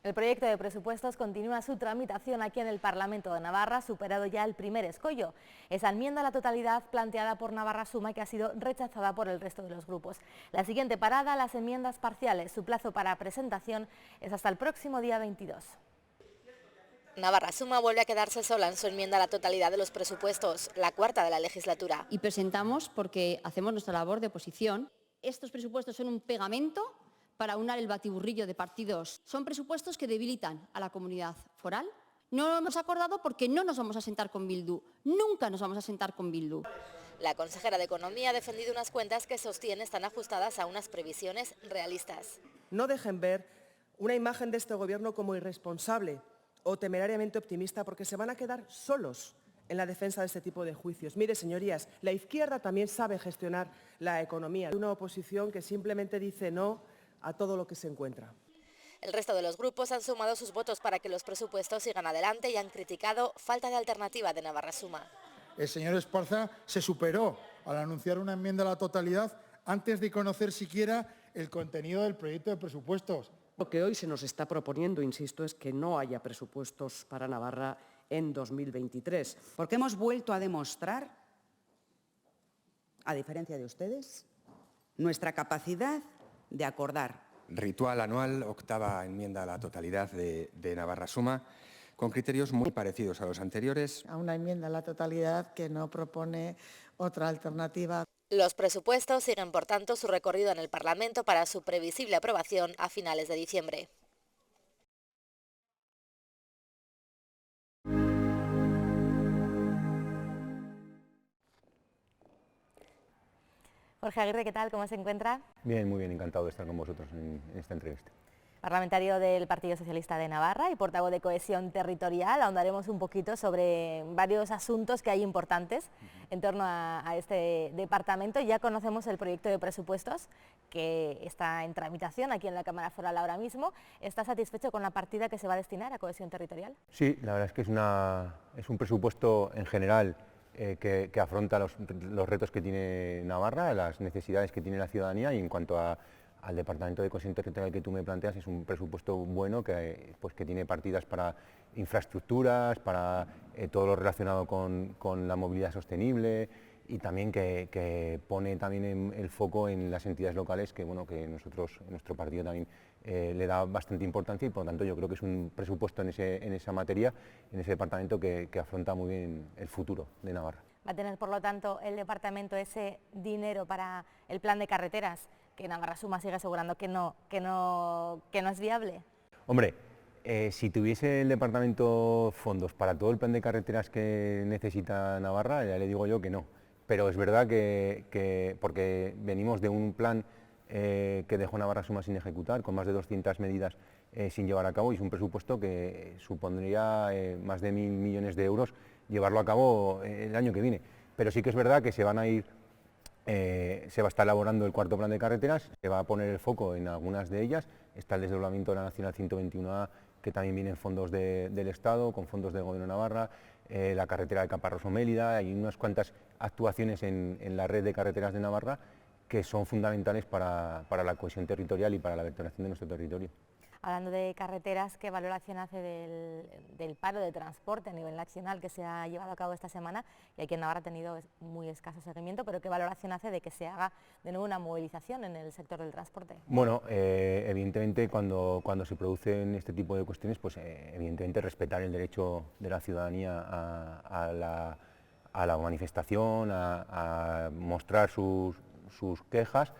El proyecto de presupuestos continúa su tramitación aquí en el Parlamento de Navarra, superado ya el primer escollo. Esa enmienda a la totalidad planteada por Navarra Suma, que ha sido rechazada por el resto de los grupos. La siguiente parada, las enmiendas parciales. Su plazo para presentación es hasta el próximo día 22. Navarra Suma vuelve a quedarse sola en su enmienda a la totalidad de los presupuestos, la cuarta de la legislatura. Y presentamos porque hacemos nuestra labor de oposición. Estos presupuestos son un pegamento para unar el batiburrillo de partidos. Son presupuestos que debilitan a la comunidad foral. No lo hemos acordado porque no nos vamos a sentar con Bildu. Nunca nos vamos a sentar con Bildu. La consejera de Economía ha defendido unas cuentas que sostiene están ajustadas a unas previsiones realistas. No dejen ver una imagen de este Gobierno como irresponsable o temerariamente optimista, porque se van a quedar solos en la defensa de este tipo de juicios. Mire, señorías, la izquierda también sabe gestionar la economía. Una oposición que simplemente dice no a todo lo que se encuentra. El resto de los grupos han sumado sus votos para que los presupuestos sigan adelante y han criticado falta de alternativa de Navarra Suma. El señor Esparza se superó al anunciar una enmienda a la totalidad antes de conocer siquiera el contenido del proyecto de presupuestos. Lo que hoy se nos está proponiendo, insisto, es que no haya presupuestos para Navarra en 2023. Porque hemos vuelto a demostrar, a diferencia de ustedes, nuestra capacidad de acordar. Ritual anual, octava enmienda a la totalidad de Navarra Suma, con criterios muy parecidos a los anteriores. A una enmienda a la totalidad que no propone otra alternativa. Los presupuestos siguen, por tanto, su recorrido en el Parlamento para su previsible aprobación a finales de diciembre. Jorge Aguirre, ¿qué tal? ¿Cómo se encuentra? Bien, muy bien, encantado de estar con vosotros en esta entrevista. Parlamentario del Partido Socialista de Navarra y portavoz de Cohesión Territorial. Ahondaremos un poquito sobre varios asuntos que hay importantes en torno a este departamento. Ya conocemos el proyecto de presupuestos que está en tramitación aquí en la Cámara Foral ahora mismo. ¿Está satisfecho con la partida que se va a destinar a Cohesión Territorial? Sí, la verdad es que es un presupuesto en general que afronta los retos que tiene Navarra, las necesidades que tiene la ciudadanía, y en cuanto al Departamento de Cohesión Territorial que tú me planteas, es un presupuesto bueno que tiene partidas para infraestructuras, para todo lo relacionado con la movilidad sostenible, y también que pone también el foco en las entidades locales que nuestro partido también le da bastante importancia, y por lo tanto yo creo que es un presupuesto en esa materia, en ese departamento que afronta muy bien el futuro de Navarra. ¿Va a tener, por lo tanto, el departamento ese dinero para el plan de carreteras, que Navarra Suma sigue asegurando que no es viable? Hombre, si tuviese el departamento fondos para todo el plan de carreteras que necesita Navarra, ya le digo yo que no. Pero es verdad que porque venimos de un plan que dejó Navarra Suma sin ejecutar, con más de 200 medidas sin llevar a cabo, y es un presupuesto que supondría más de 1.000 millones de euros llevarlo a cabo el año que viene. Pero sí que es verdad que se va a estar elaborando el cuarto plan de carreteras, se va a poner el foco en algunas de ellas. Está el desdoblamiento de la Nacional 121A, que también viene en fondos del Estado, con fondos del Gobierno de Navarra, la carretera de Caparroso-Mélida. Hay unas cuantas actuaciones en la red de carreteras de Navarra que son fundamentales para la cohesión territorial y para la vertebración de nuestro territorio. Hablando de carreteras, ¿qué valoración hace del paro de transporte a nivel nacional que se ha llevado a cabo esta semana? Y aquí en Navarra ha tenido muy escaso seguimiento, pero ¿qué valoración hace de que se haga de nuevo una movilización en el sector del transporte? Bueno, evidentemente cuando se producen este tipo de cuestiones, pues evidentemente respetar el derecho de la ciudadanía a la manifestación, a mostrar sus quejas,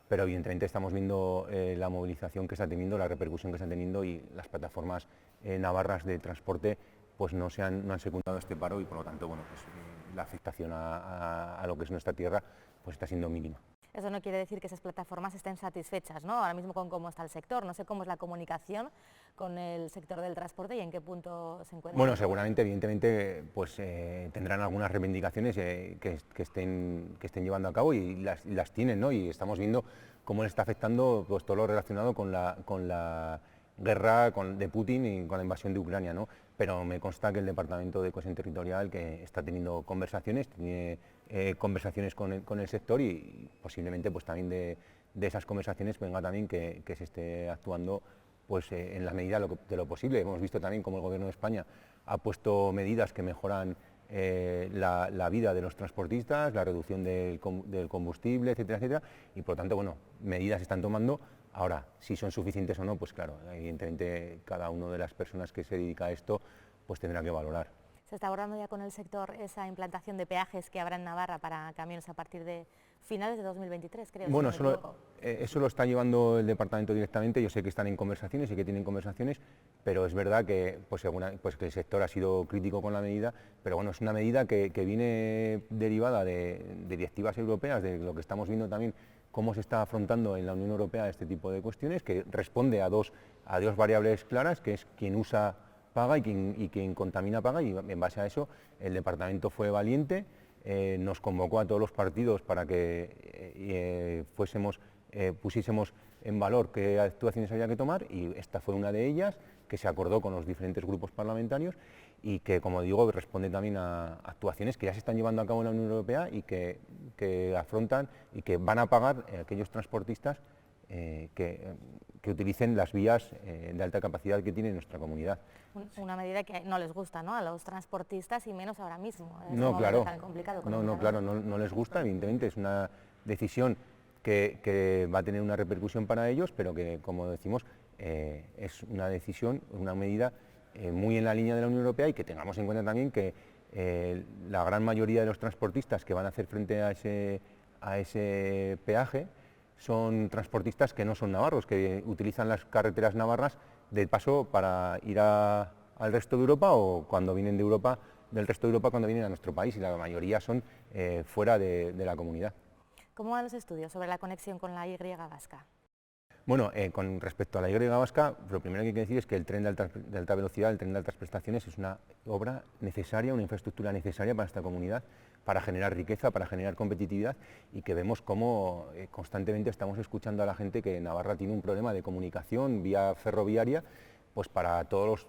pero evidentemente estamos viendo la movilización que está teniendo, la repercusión que está teniendo, y las plataformas navarras de transporte pues no han secundado este paro, y por lo tanto la afectación a lo que es nuestra tierra pues está siendo mínima. Eso no quiere decir que esas plataformas estén satisfechas, ¿no? Ahora mismo con cómo está el sector, no sé cómo es la comunicación con el sector del transporte y en qué punto se encuentra. Bueno, seguramente, evidentemente, pues tendrán algunas reivindicaciones que estén llevando a cabo, y las tienen, ¿no? Y estamos viendo cómo les está afectando pues todo lo relacionado con la guerra de Putin y con la invasión de Ucrania, ¿no? Pero me consta que el Departamento de Cohesión Territorial, que está teniendo conversaciones, tiene conversaciones con el sector, y posiblemente pues también de esas conversaciones venga también que se esté actuando pues en la medida de lo posible. Hemos visto también cómo el Gobierno de España ha puesto medidas que mejoran la vida de los transportistas, la reducción del combustible, etcétera, etcétera, y por lo tanto, bueno, medidas se están tomando. Ahora, si son suficientes o no, pues claro, evidentemente cada una de las personas que se dedica a esto pues tendrá que valorar. ¿Se está abordando ya con el sector esa implantación de peajes que habrá en Navarra para camiones a partir de finales de 2023, creo? Bueno, eso lo está llevando el departamento directamente. Yo sé que están en conversaciones y que tienen conversaciones, pero es verdad que, que el sector ha sido crítico con la medida, pero bueno, es una medida que viene derivada de directivas europeas, de lo que estamos viendo también cómo se está afrontando en la Unión Europea este tipo de cuestiones, que responde a dos variables claras, que es quien usa paga y quien contamina paga, y en base a eso el departamento fue valiente, nos convocó a todos los partidos para que pusiésemos en valor qué actuaciones había que tomar, y esta fue una de ellas, que se acordó con los diferentes grupos parlamentarios y que, como digo, responde también a actuaciones que ya se están llevando a cabo en la Unión Europea y que afrontan y que van a pagar aquellos transportistas que utilicen las vías de alta capacidad que tiene nuestra comunidad. Una medida que no les gusta, ¿no?, a los transportistas, y menos ahora mismo. No, claro, no les gusta, evidentemente, es una decisión que va a tener una repercusión para ellos, pero que, como decimos, es una decisión, una medida muy en la línea de la Unión Europea, y que tengamos en cuenta también que la gran mayoría de los transportistas que van a hacer frente a ese peaje son transportistas que no son navarros, que utilizan las carreteras navarras de paso para ir al resto de Europa, o cuando vienen del resto de Europa cuando vienen a nuestro país, y la mayoría son fuera de la comunidad. ¿Cómo van los estudios sobre la conexión con la Y vasca? Bueno, con respecto a la Y vasca, lo primero que hay que decir es que el tren de alta velocidad, el tren de altas prestaciones, es una obra necesaria, una infraestructura necesaria para esta comunidad, para generar riqueza, para generar competitividad, y que vemos cómo constantemente estamos escuchando a la gente que Navarra tiene un problema de comunicación vía ferroviaria, pues para todos los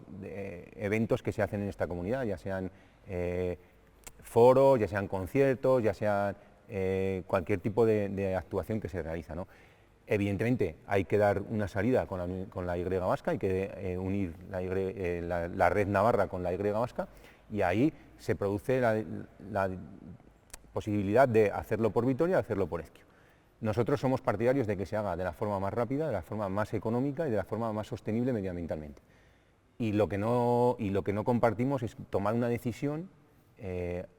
eventos que se hacen en esta comunidad, ya sean foros, ya sean conciertos, ya sean cualquier tipo de actuación que se realiza, ¿no? Evidentemente hay que dar una salida con la Y vasca, hay que unir la red navarra con la Y vasca, y ahí se produce la posibilidad de hacerlo por Vitoria, de hacerlo por Ezquio. Nosotros somos partidarios de que se haga de la forma más rápida, de la forma más económica y de la forma más sostenible medioambientalmente. Y lo que no compartimos es tomar una decisión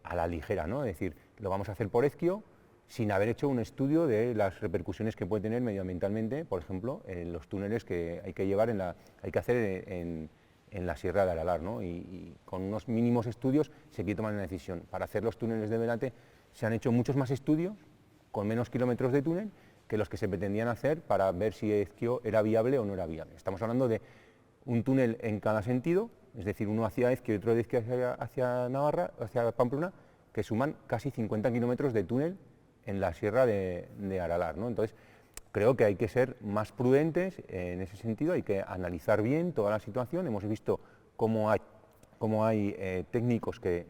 a la ligera, ¿no? Es decir, lo vamos a hacer por Ezquio, sin haber hecho un estudio de las repercusiones que puede tener medioambientalmente, por ejemplo, en los túneles que hay que hacer en la Sierra de Aralar, ¿no? Y con unos mínimos estudios se quiere tomar una decisión. Para hacer los túneles de Belate se han hecho muchos más estudios, con menos kilómetros de túnel, que los que se pretendían hacer para ver si Ezquio era viable o no era viable. Estamos hablando de un túnel en cada sentido, es decir, uno hacia Ezquio y otro de Ezquio hacia Navarra, hacia Pamplona, que suman casi 50 kilómetros de túnel en la Sierra de Aralar, ¿no? Entonces, creo que hay que ser más prudentes en ese sentido, hay que analizar bien toda la situación. Hemos visto cómo hay técnicos que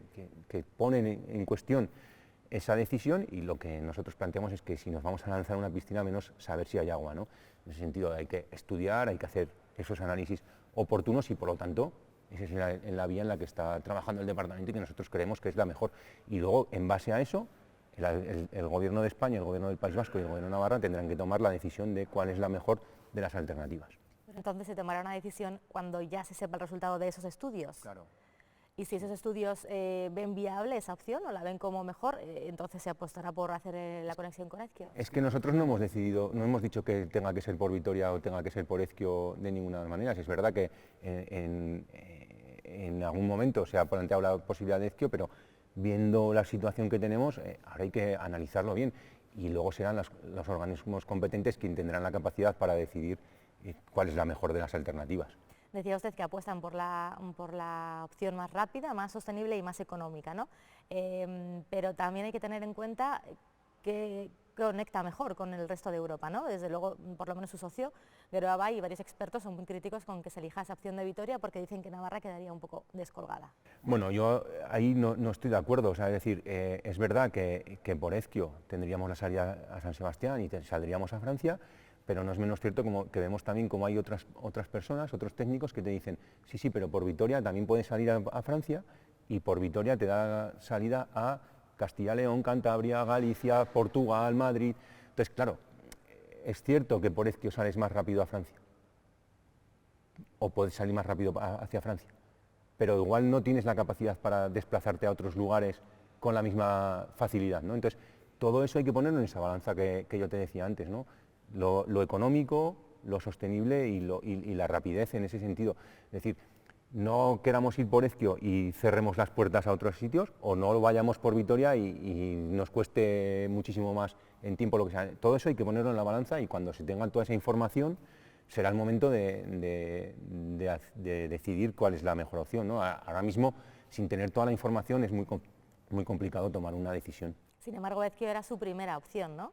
ponen en cuestión esa decisión, y lo que nosotros planteamos es que si nos vamos a lanzar a una piscina, menos saber si hay agua, ¿no? En ese sentido hay que estudiar, hay que hacer esos análisis oportunos, y por lo tanto esa es la vía en la que está trabajando el departamento y que nosotros creemos que es la mejor. Y luego, en base a eso, el Gobierno de España, el Gobierno del País Vasco y el Gobierno de Navarra tendrán que tomar la decisión de cuál es la mejor de las alternativas. Entonces se tomará una decisión cuando ya se sepa el resultado de esos estudios. Claro. Y si esos estudios ven viable esa opción o la ven como mejor, entonces se apostará por hacer la conexión con Ezquio. Es que nosotros no hemos decidido, no hemos dicho que tenga que ser por Vitoria o tenga que ser por Ezquio de ninguna manera. Es verdad que en algún momento se ha planteado la posibilidad de Ezquio, pero viendo la situación que tenemos, ahora hay que analizarlo bien, y luego serán los organismos competentes quienes tendrán la capacidad para decidir cuál es la mejor de las alternativas. Decía usted que apuestan por la opción más rápida, más sostenible y más económica, ¿no? Pero también hay que tener en cuenta que conecta mejor con el resto de Europa, ¿no? Desde luego, por lo menos su socio, Geroa y varios expertos son muy críticos con que se elija esa opción de Vitoria, porque dicen que Navarra quedaría un poco descolgada. Bueno, yo ahí no estoy de acuerdo, o sea, es decir, es verdad que por Ezquio tendríamos la salida a San Sebastián y saldríamos a Francia, pero no es menos cierto como que vemos también como hay otras personas, otros técnicos que te dicen, sí, sí, pero por Vitoria también puedes salir a Francia y por Vitoria te da salida a Castilla, León, Cantabria, Galicia, Portugal, Madrid. Entonces, claro, es cierto que por Ezquio sales más rápido a Francia, o puedes salir más rápido hacia Francia, pero igual no tienes la capacidad para desplazarte a otros lugares con la misma facilidad, ¿no? Entonces, todo eso hay que ponerlo en esa balanza que yo te decía antes, ¿no? Lo económico, lo sostenible y la rapidez en ese sentido. Es decir, no queramos ir por Ezquio y cerremos las puertas a otros sitios, o no vayamos por Vitoria y nos cueste muchísimo más en tiempo, lo que sea. Todo eso hay que ponerlo en la balanza y cuando se tenga toda esa información será el momento de decidir cuál es la mejor opción, ¿no? Ahora mismo, sin tener toda la información, es muy complicado tomar una decisión. Sin embargo, Ezquio era su primera opción, ¿no?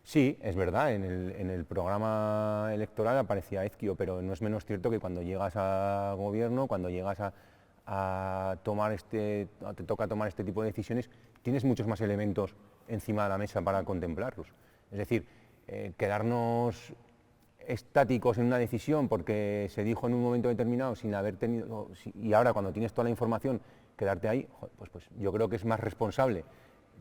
Sí, es verdad, en el programa electoral aparecía Ezquio, pero no es menos cierto que cuando llegas a gobierno, cuando llegas a tomar te toca tomar este tipo de decisiones, tienes muchos más elementos encima de la mesa para contemplarlos. Es decir, quedarnos estáticos en una decisión porque se dijo en un momento determinado sin haber tenido, y ahora cuando tienes toda la información, quedarte ahí, pues yo creo que es más responsable,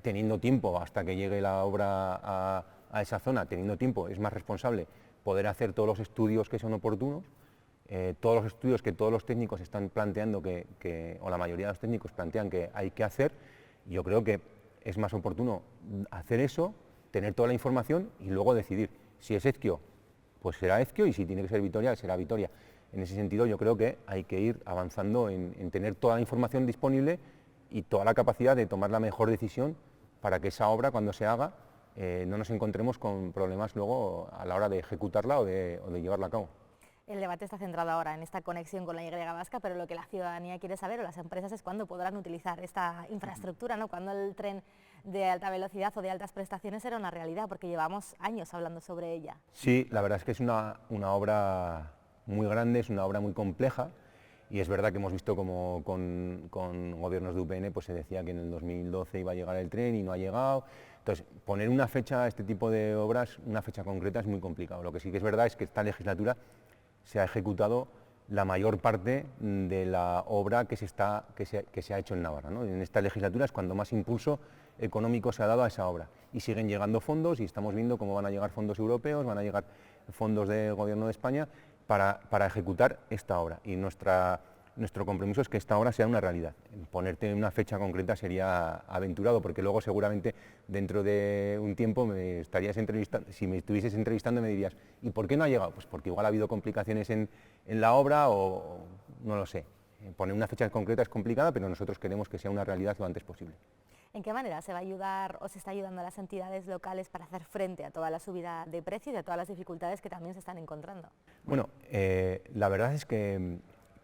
teniendo tiempo hasta que llegue la obra a esa zona, teniendo tiempo, es más responsable poder hacer todos los estudios que son oportunos, todos los estudios que todos los técnicos están planteando, o la mayoría de los técnicos plantean que hay que hacer. Yo creo que es más oportuno hacer eso, tener toda la información y luego decidir. Si es Ezquio, pues será Ezquio, y si tiene que ser Vitoria, será Vitoria. En ese sentido yo creo que hay que ir avanzando en tener toda la información disponible y toda la capacidad de tomar la mejor decisión para que esa obra, cuando se haga, no nos encontremos con problemas luego a la hora de ejecutarla o de llevarla a cabo. El debate está centrado ahora en esta conexión con la Y vasca, pero lo que la ciudadanía quiere saber, o las empresas, es cuándo podrán utilizar esta infraestructura, ¿no? Cuándo el tren de alta velocidad o de altas prestaciones será una realidad, porque llevamos años hablando sobre ella. Sí, la verdad es que es una obra muy grande, es una obra muy compleja, y es verdad que hemos visto como con gobiernos de UPN pues se decía que en el 2012 iba a llegar el tren y no ha llegado. Entonces, poner una fecha a este tipo de obras, una fecha concreta, es muy complicado. Lo que sí que es verdad es que esta legislatura se ha ejecutado la mayor parte de la obra que se ha hecho en Navarra, ¿no? En esta legislatura es cuando más impulso económico se ha dado a esa obra, y siguen llegando fondos, y estamos viendo cómo van a llegar fondos europeos, van a llegar fondos del Gobierno de España para ejecutar esta obra, y nuestro compromiso es que esta obra sea una realidad. Ponerte una fecha concreta sería aventurado, porque luego seguramente dentro de un tiempo si me estuvieses entrevistando me dirías, ¿y por qué no ha llegado? Pues porque igual ha habido complicaciones en la obra, o no lo sé. Poner una fecha concreta es complicada, pero nosotros queremos que sea una realidad lo antes posible. ¿En qué manera se va a ayudar o se está ayudando a las entidades locales para hacer frente a toda la subida de precios y a todas las dificultades que también se están encontrando? Bueno, la verdad es que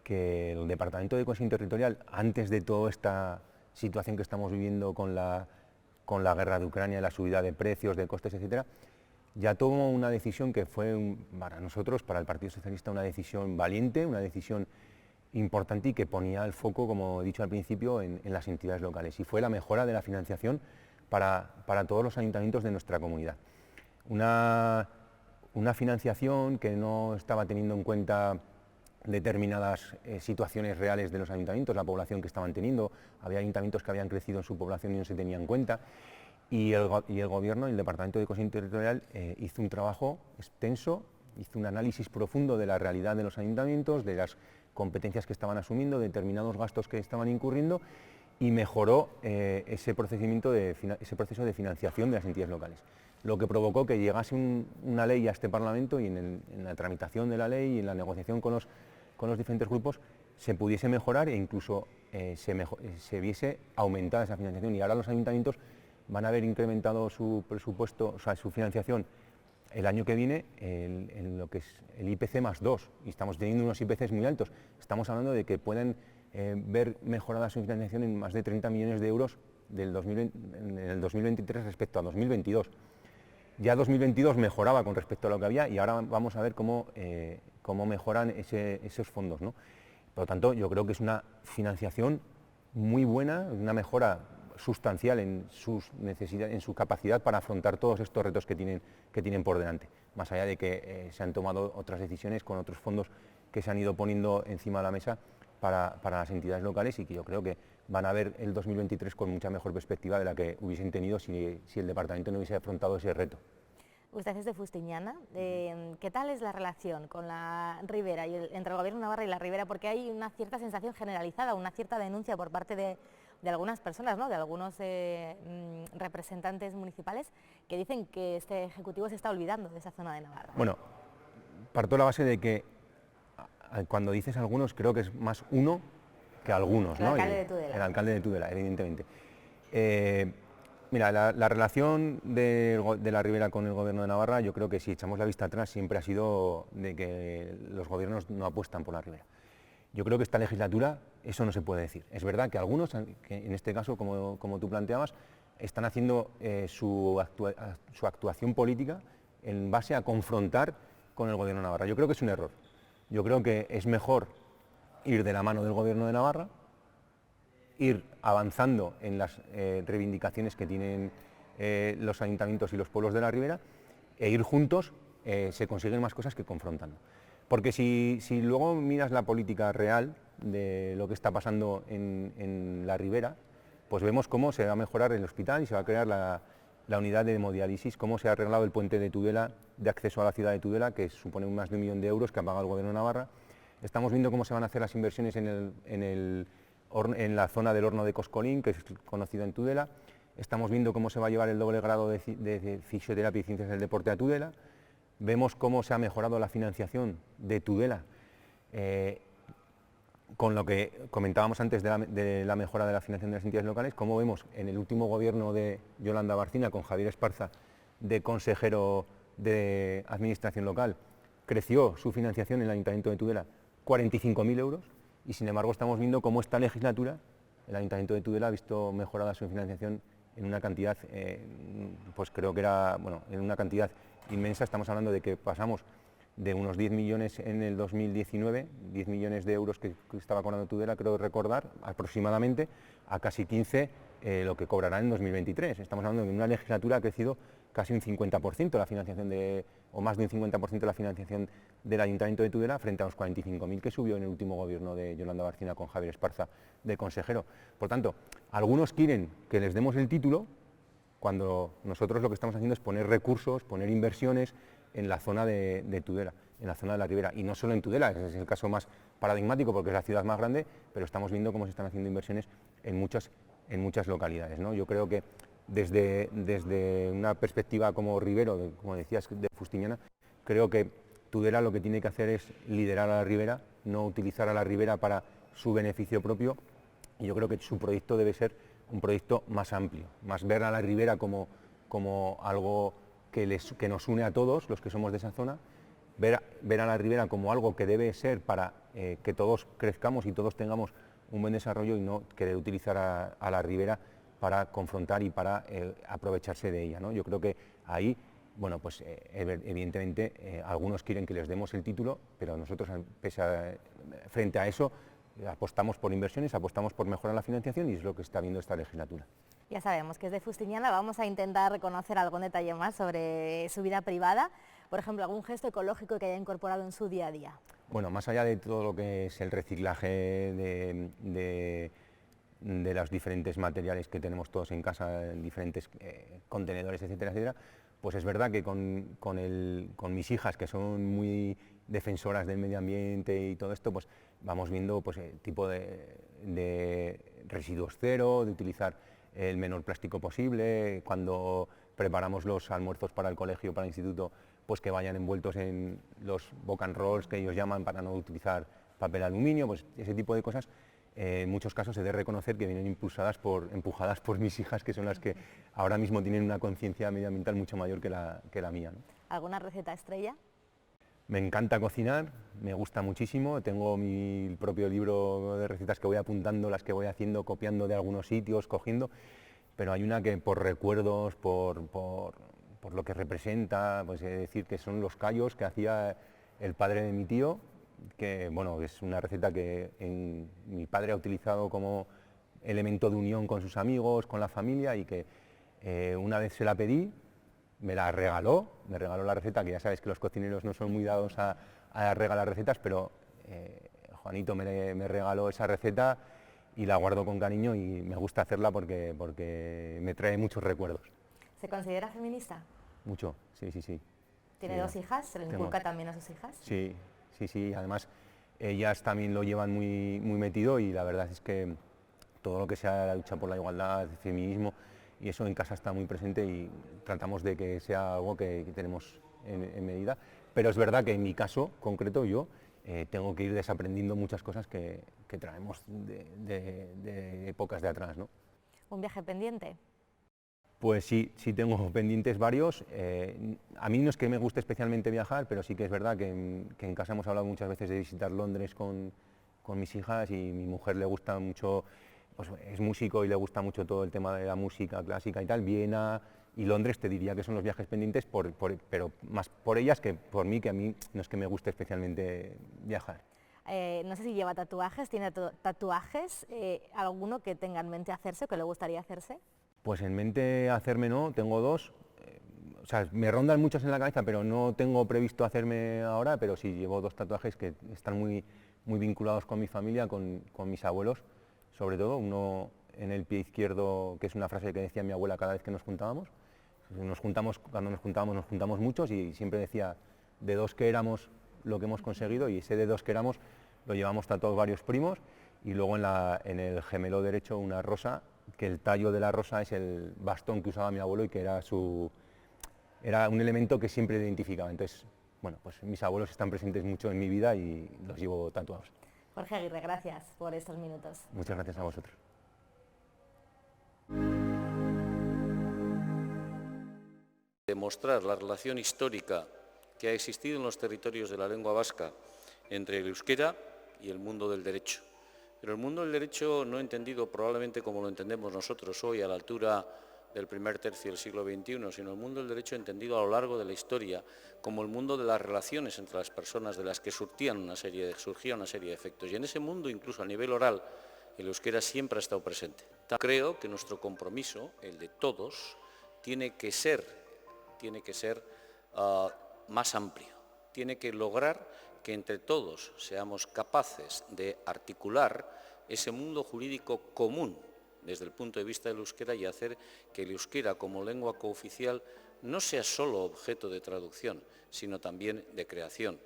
el Departamento de Cohesión Territorial, antes de toda esta situación que estamos viviendo con la guerra de Ucrania, la subida de precios, de costes, etcétera, ya tomó una decisión que fue para nosotros, para el Partido Socialista, una decisión valiente, una decisión importante y que ponía el foco, como he dicho al principio, en las entidades locales, y fue la mejora de la financiación para todos los ayuntamientos de nuestra comunidad. Una financiación que no estaba teniendo en cuenta determinadas situaciones reales de los ayuntamientos, la población que estaban teniendo. Había ayuntamientos que habían crecido en su población y no se tenía en cuenta, y el Gobierno, el Departamento de Cohesión Territorial, hizo un trabajo extenso, hizo un análisis profundo de la realidad de los ayuntamientos, de las competencias que estaban asumiendo, de determinados gastos que estaban incurriendo, y mejoró ese proceso de financiación de las entidades locales. Lo que provocó que llegase una ley a este Parlamento, y en la tramitación de la ley y en la negociación con los diferentes grupos se pudiese mejorar, e incluso se viese aumentada esa financiación, y ahora los ayuntamientos van a ver incrementado su presupuesto, o sea, su financiación el año que viene en lo que es el IPC más 2, y estamos teniendo unos IPCs muy altos. Estamos hablando de que pueden ver mejorada su financiación en más de 30 millones de euros en el 2023 respecto a 2022. Ya 2022 mejoraba con respecto a lo que había, y ahora vamos a ver cómo mejoran esos fondos, ¿no? Por lo tanto, yo creo que es una financiación muy buena, una mejora sustancial en sus necesidades, en su capacidad para afrontar todos estos retos que tienen por delante, más allá de que se han tomado otras decisiones con otros fondos que se han ido poniendo encima de la mesa para las entidades locales y que yo creo que van a ver el 2023 con mucha mejor perspectiva de la que hubiesen tenido si el departamento no hubiese afrontado ese reto. Usted es de Fustiñana. ¿Qué tal es la relación con la Ribera y entre el Gobierno de Navarra y la Ribera? Porque hay una cierta sensación generalizada, una cierta denuncia por parte de algunas personas, ¿no?, de algunos representantes municipales que dicen que este Ejecutivo se está olvidando de esa zona de Navarra. Bueno, parto de la base de que cuando dices algunos creo que es más uno que algunos, ¿no? El alcalde de Tudela. El alcalde de Tudela, evidentemente. Mira, la relación de la Ribera con el Gobierno de Navarra, yo creo que si echamos la vista atrás siempre ha sido de que los gobiernos no apuestan por la Ribera. Yo creo que esta legislatura eso no se puede decir. Es verdad que algunos, que en este caso, como tú planteabas, están haciendo su actuación política en base a confrontar con el Gobierno de Navarra. Yo creo que es un error. Yo creo que es mejor ir de la mano del Gobierno de Navarra, ir avanzando en las reivindicaciones que tienen los ayuntamientos y los pueblos de la Ribera, e ir juntos se consiguen más cosas que confrontando. Porque si luego miras la política real de lo que está pasando en la Ribera, pues vemos cómo se va a mejorar el hospital y se va a crear la unidad de hemodiálisis, cómo se ha arreglado el puente de Tudela, de acceso a la ciudad de Tudela, que supone más de 1 millón de euros que ha pagado el Gobierno de Navarra. Estamos viendo cómo se van a hacer las inversiones en la zona del horno de Coscolín, que es conocido en Tudela. Estamos viendo cómo se va a llevar el doble grado de fisioterapia y ciencias del deporte a Tudela. Vemos cómo se ha mejorado la financiación de Tudela, con lo que comentábamos antes de la mejora de la financiación de las entidades locales, como vemos en el último gobierno de Yolanda Barcina, con Javier Esparza de consejero de Administración Local, creció su financiación en el Ayuntamiento de Tudela 45.000 euros, y sin embargo estamos viendo cómo esta legislatura el Ayuntamiento de Tudela ha visto mejorada su financiación en una cantidad, pues creo que era, bueno, en una cantidad inmensa. Estamos hablando de que pasamos de unos 10 millones en el 2019, 10 millones de euros que estaba cobrando Tudela, creo recordar, aproximadamente, a casi 15 lo que cobrará en 2023. Estamos hablando de que en una legislatura ha crecido casi un 50% la financiación o más de un 50% la financiación del Ayuntamiento de Tudela, frente a los 45.000 que subió en el último gobierno de Yolanda Barcina con Javier Esparza de consejero. Por tanto, algunos quieren que les demos el título, cuando nosotros lo que estamos haciendo es poner recursos, poner inversiones en la zona de Tudela, en la zona de la Ribera, y no solo en Tudela, ese es el caso más paradigmático porque es la ciudad más grande, pero estamos viendo cómo se están haciendo inversiones en muchas localidades, ¿no? Yo creo que desde una perspectiva como ribero, como decías, de Fustiñana, creo que Tudela lo que tiene que hacer es liderar a la Ribera, no utilizar a la Ribera para su beneficio propio, y yo creo que su proyecto debe ser un proyecto más amplio, más ver a la Ribera como algo que nos une a todos los que somos de esa zona, ver a la Ribera como algo que debe ser para que todos crezcamos y todos tengamos un buen desarrollo, y no querer utilizar a la Ribera para confrontar y para aprovecharse de ella, ¿no? Yo creo que ahí, bueno, pues evidentemente algunos quieren que les demos el título, pero nosotros frente a eso apostamos por inversiones, apostamos por mejorar la financiación, y es lo que está viendo esta legislatura. Ya sabemos que es de Fustiñana. Vamos a intentar reconocer algún detalle más sobre su vida privada, por ejemplo, algún gesto ecológico que haya incorporado en su día a día. Bueno, más allá de todo lo que es el reciclaje de los diferentes materiales que tenemos todos en casa, en diferentes contenedores, etcétera, etcétera, pues es verdad que con mis hijas, que son muy defensoras del medio ambiente y todo esto, pues vamos viendo pues, el tipo de residuos cero, de utilizar el menor plástico posible. Cuando preparamos los almuerzos para el colegio, para el instituto, pues que vayan envueltos en los boca and rolls que ellos llaman, para no utilizar papel aluminio, pues ese tipo de cosas. En muchos casos he de reconocer que vienen empujadas por mis hijas, que son las que ahora mismo tienen una conciencia medioambiental mucho mayor que la mía, ¿no? ¿Alguna receta estrella? Me encanta cocinar, me gusta muchísimo, tengo mi propio libro de recetas que voy apuntando, las que voy haciendo, copiando de algunos sitios, cogiendo, pero hay una que por recuerdos, por lo que representa, pues he de decir que son los callos que hacía el padre de mi tío, que bueno, es una receta que mi padre ha utilizado como elemento de unión con sus amigos, con la familia, y que una vez se la pedí, me regaló la receta, que ya sabes que los cocineros no son muy dados a regalar recetas, pero Juanito me regaló esa receta y la guardo con cariño y me gusta hacerla porque me trae muchos recuerdos. ¿Se considera feminista? Mucho, sí. ¿Tiene dos hijas? ¿Se le inculca también a sus hijas? Sí, además ellas también lo llevan muy metido y la verdad es que todo lo que sea la lucha por la igualdad, el feminismo, y eso en casa está muy presente y tratamos de que sea algo que tenemos en medida, pero es verdad que en mi caso concreto yo tengo que ir desaprendiendo muchas cosas que traemos de épocas de atrás, ¿no? ¿Un viaje pendiente? Pues sí tengo pendientes varios. A mí no es que me guste especialmente viajar, pero sí que es verdad que en casa hemos hablado muchas veces de visitar Londres con mis hijas, y mi mujer le gusta mucho, pues es músico y le gusta mucho todo el tema de la música clásica y tal. Viena y Londres te diría que son los viajes pendientes, pero más por ellas que por mí, que a mí no es que me guste especialmente viajar. No sé si lleva tatuajes, ¿tiene tatuajes? ¿Alguno que tenga en mente hacerse o que le gustaría hacerse? Pues en mente hacerme no, tengo dos. O sea, me rondan muchos en la cabeza, pero no tengo previsto hacerme ahora, pero sí llevo dos tatuajes que están muy vinculados con mi familia, con mis abuelos, sobre todo. Uno en el pie izquierdo, que es una frase que decía mi abuela cada vez que nos juntábamos. Cuando nos juntamos muchos, y siempre decía de dos que éramos lo que hemos conseguido, y ese de dos que éramos lo llevamos tatuados varios primos, y luego en el gemelo derecho una rosa, que el tallo de la rosa es el bastón que usaba mi abuelo y que era un elemento que siempre identificaba. Entonces, bueno, pues mis abuelos están presentes mucho en mi vida y los llevo tatuados. Jorge Aguirre, gracias por estos minutos. Muchas gracias a vosotros. Demostrar la relación histórica que ha existido en los territorios de la lengua vasca entre el euskera y el mundo del derecho. Pero el mundo del derecho no entendido probablemente como lo entendemos nosotros hoy a la altura del primer tercio del siglo XXI, sino el mundo del derecho entendido a lo largo de la historia como el mundo de las relaciones entre las personas, de las que surgía una serie de efectos. Y en ese mundo, incluso a nivel oral, el euskera siempre ha estado presente. Creo que nuestro compromiso, el de todos, tiene que ser más amplio, tiene que lograr que entre todos seamos capaces de articular ese mundo jurídico común desde el punto de vista del euskera y hacer que el euskera como lengua cooficial no sea solo objeto de traducción, sino también de creación.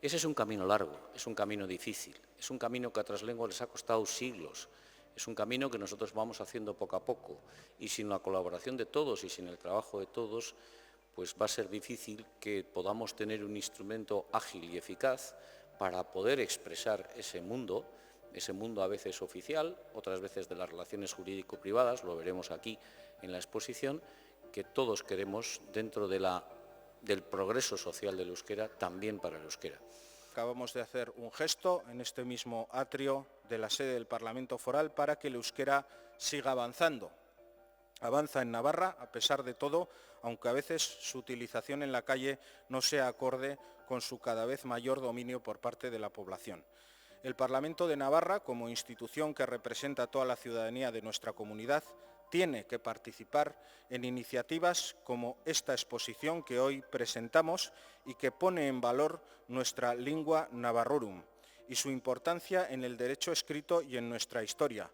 Ese es un camino largo, es un camino difícil, es un camino que a otras lenguas les ha costado siglos, es un camino que nosotros vamos haciendo poco a poco, y sin la colaboración de todos y sin el trabajo de todos, pues va a ser difícil que podamos tener un instrumento ágil y eficaz para poder expresar ese mundo a veces oficial, otras veces de las relaciones jurídico-privadas, lo veremos aquí en la exposición, que todos queremos dentro del progreso social del euskera, también para el euskera. Acabamos de hacer un gesto en este mismo atrio de la sede del Parlamento Foral para que el euskera siga avanzando. Avanza en Navarra, a pesar de todo, aunque a veces su utilización en la calle no sea acorde con su cada vez mayor dominio por parte de la población. El Parlamento de Navarra, como institución que representa a toda la ciudadanía de nuestra comunidad, tiene que participar en iniciativas como esta exposición que hoy presentamos y que pone en valor nuestra lingua navarrorum y su importancia en el derecho escrito y en nuestra historia,